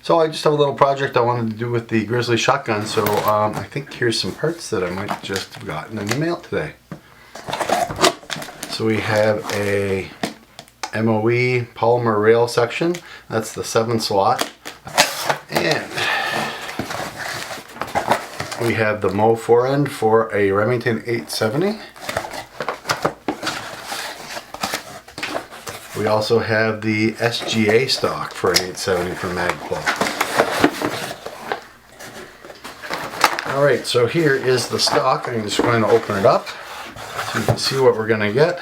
So I just have a little project I wanted to do with the Grizzly shotgun, so I think here's some parts that I might just have gotten in the mail today. So we have a MOE polymer rail section, that's the 7 slot, and we have the MOE forend for a Remington 870. We also have the SGA stock for an 870 from Magpul. Alright, so here is the stock. I'm just going to open it up so you can see what we're going to get.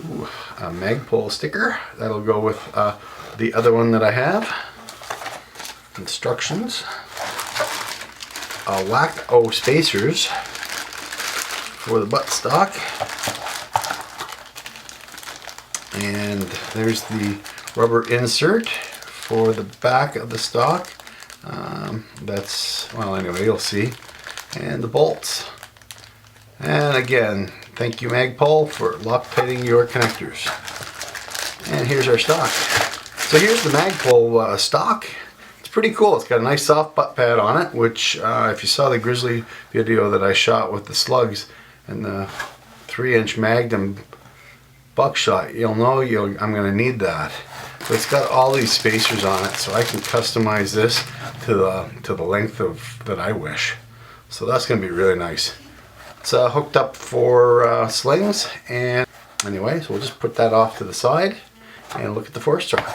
Ooh, a Magpul sticker. That'll go with the other one that I have. Instructions. A Lacto spacers for the buttstock. And there's the rubber insert for the back of the stock. Well, anyway, you'll see. And the bolts. And again, thank you Magpul for Loctiting your connectors. And here's our stock. So here's the Magpul stock. It's pretty cool. It's got a nice soft butt pad on it, which if you saw the Grizzly video that I shot with the slugs and the 3-inch Magnum buckshot, you'll know I'm going to need that. But it's got all these spacers on it, so I can customize this to the length that I wish. So that's going to be really nice. It's hooked up for slings, and anyway, so we'll just put that off to the side and look at the forestock.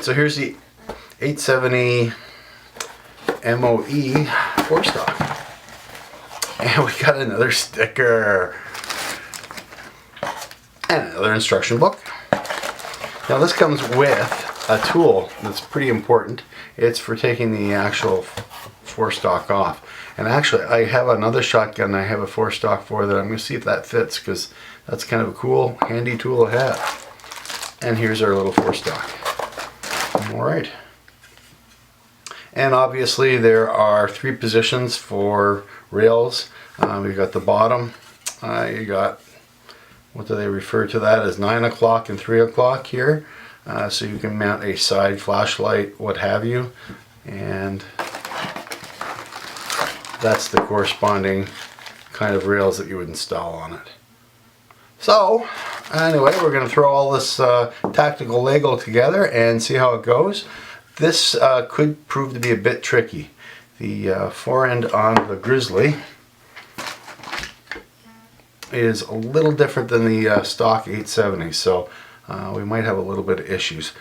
So here's the 870 MOE forestock, and we got another sticker. And another instruction book. Now this comes with a tool that's pretty important. It's for taking the actual forestock off. And actually I have another shotgun I have a forestock for that I'm going to see if that fits, because that's kind of a cool, handy tool to have. And here's our little forestock. Alright. And obviously there are 3 positions for rails. We've got the bottom. You got, what do they refer to that as, 9 o'clock and 3 o'clock here, so you can mount a side flashlight, what have you, and that's the corresponding kind of rails that you would install on it. So anyway, we're going to throw all this tactical Lego together and see how it goes. This could prove to be a bit tricky. The forend on the Grizzly is a little different than the stock 870, so we might have a little bit of issues.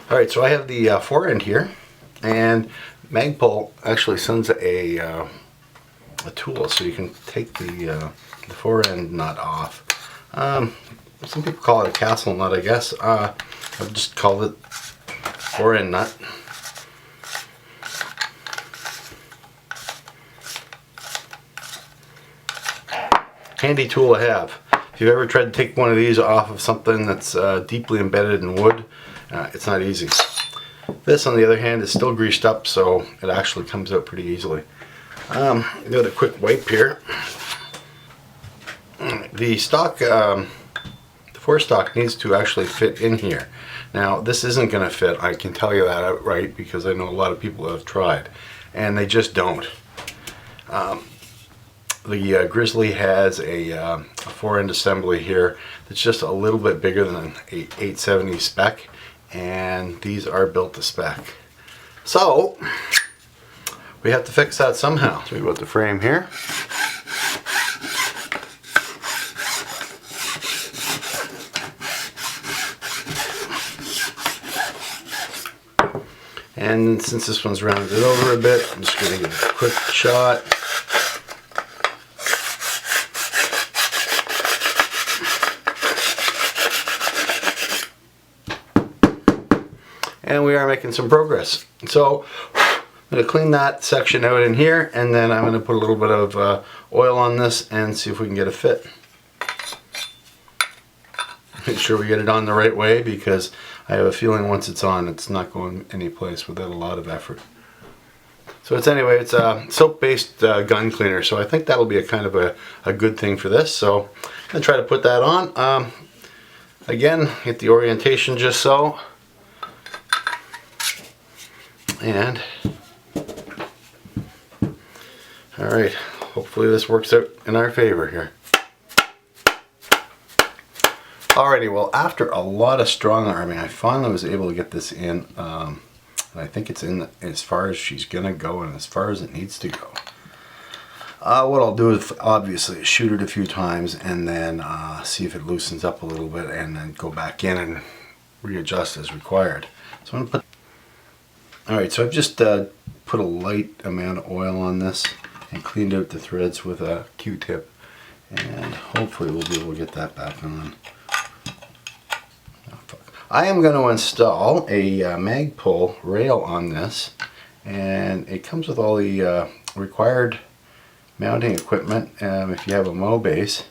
Alright, so I have the forend here, and Magpul actually sends a tool so you can take the forend nut off. Some people call it a castle nut, I guess. I've just called it forend nut. Handy tool to have. If you've ever tried to take one of these off of something that's deeply embedded in wood, it's not easy. This, on the other hand, is still greased up, so it actually comes out pretty easily. Got a quick wipe here. The stock, the forestock needs to actually fit in here. Now, this isn't going to fit. I can tell you that outright because I know a lot of people that have tried, and they just don't. The Grizzly has a forend assembly here that's just a little bit bigger than an 870 spec, and these are built to spec. So we have to fix that somehow. So we got the frame here. And since this one's rounded over a bit, I'm just going to give it a quick shot. And we are making some progress. So I'm going to clean that section out in here, and then I'm going to put a little bit of oil on this and see if we can get a fit. Make sure we get it on the right way, because I have a feeling once it's on, it's not going any place without a lot of effort. So it's it's a soap-based gun cleaner, so I think that'll be a kind of a good thing for this. So I'm going to try to put that on. Again, get the orientation just so. And all right, hopefully this works out in our favor here. Alrighty, well, after a lot of strong arming, I finally was able to get this in, and I think it's in as far as she's gonna go and as far as it needs to go. What I'll do is obviously shoot it a few times and then see if it loosens up a little bit, and then go back in and readjust as required. So I'm gonna put. All right, so I've just put a light amount of oil on this and cleaned out the threads with a Q-tip, and hopefully we'll be able to get that back on. I am going to install a Magpul rail on this, and it comes with all the required mounting equipment if you have a MOE base.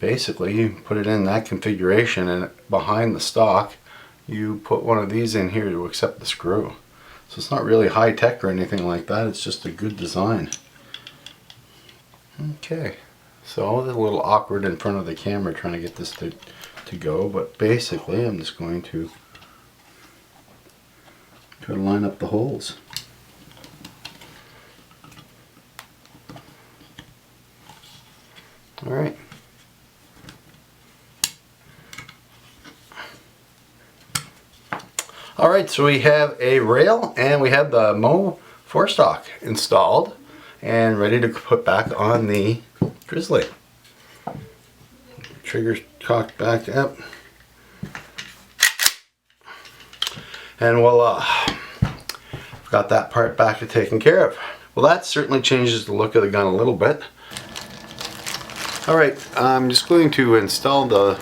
Basically, you put it in that configuration, and behind the stock you put one of these in here to accept the screw. So it's not really high tech or anything like that, it's just a good design. Okay, so it's a little awkward in front of the camera trying to get this to go, but basically I'm just going to try to line up the holes. All right. All right, so we have a rail and we have the MOE forestock installed and ready to put back on the Grizzly. Trigger's cocked back up. And voila, got that part back to taken care of. Well, that certainly changes the look of the gun a little bit. All right, I'm just going to install the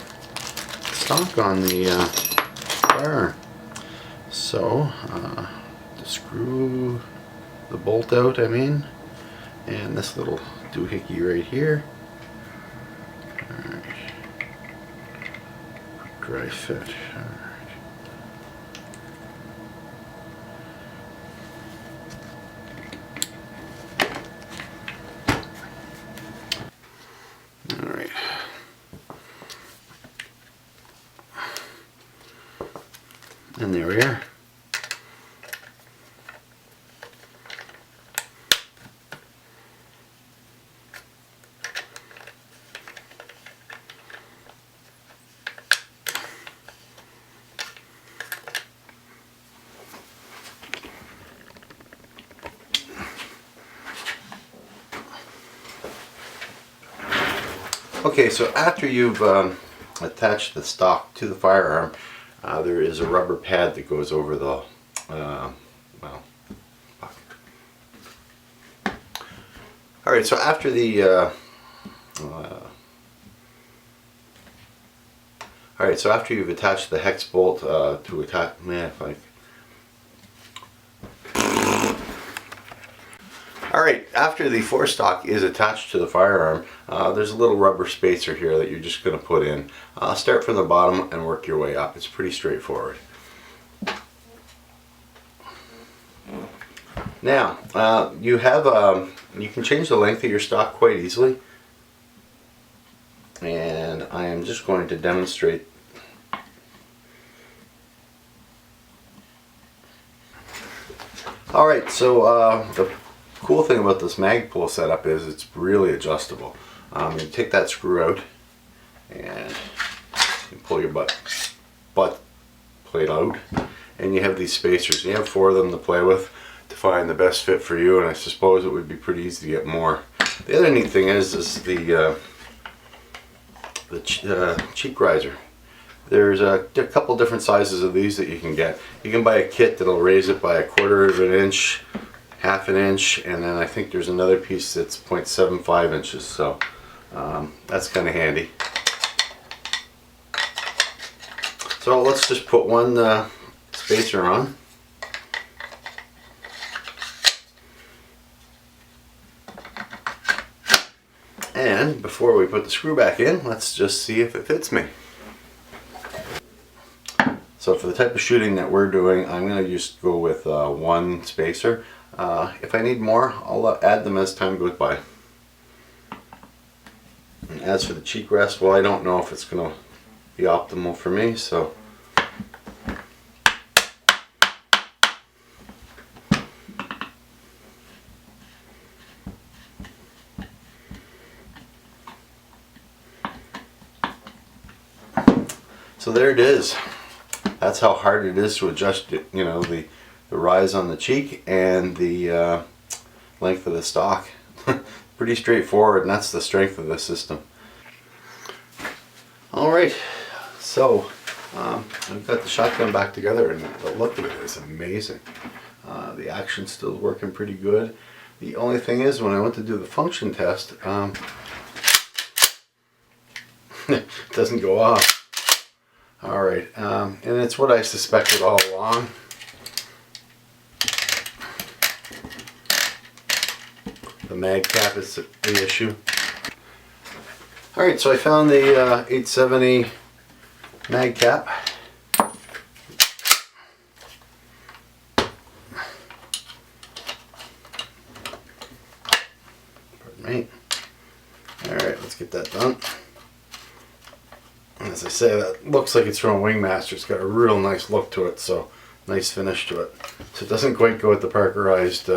stock on the firearm. So, to screw the bolt out, and this little doohickey right here. Alright. Dry fit. Alright. Alright. And there we are. Okay, so after you've attached the stock to the firearm, there is a rubber pad that goes over the, Alright, so after the, Alright, so after you've attached the hex bolt to attach, Alright, after the forestock is attached to the firearm, there's a little rubber spacer here that you're just going to put in. Start from the bottom and work your way up. It's pretty straightforward. Now, you can change the length of your stock quite easily, and I am just going to demonstrate. Alright, so the cool thing about this Magpul setup is it's really adjustable. You take that screw out and you pull your butt plate out, and you have these spacers. You have 4 of them to play with to find the best fit for you, and I suppose it would be pretty easy to get more. The other neat thing is the cheek riser. There's a couple different sizes of these that you can get. You can buy a kit that'll raise it by 1/4 of an inch, 1/2 an inch, and then I think there's another piece that's 0.75 inches, so that's kind of handy. So let's just put one spacer on. And before we put the screw back in, let's just see if it fits me. So for the type of shooting that we're doing, I'm going to just go with one spacer. If I need more, I'll add them as time goes by. And as for the cheek rest, well, I don't know if it's going to be optimal for me, so So there it is. That's how hard it is to adjust it, you know, the rise on the cheek and the length of the stock. Pretty straightforward, and that's the strength of this system. Alright, so I've got the shotgun back together, and the look of it is amazing. The action's still working pretty good. The only thing is, when I went to do the function test, it doesn't go off. Alright, and it's what I suspected all along. The mag cap is the issue. Alright, so I found the 870 mag cap. Pardon me. Alright, let's get that done. As I say, that looks like it's from a Wingmaster. It's got a real nice look to it, so nice finish to it. So it doesn't quite go with the Parkerized.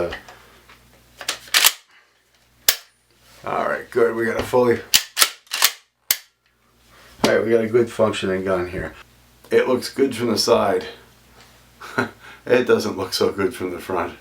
Alright, good. We got a fully... Alright, we got a good functioning gun here. It looks good from the side. It doesn't look so good from the front.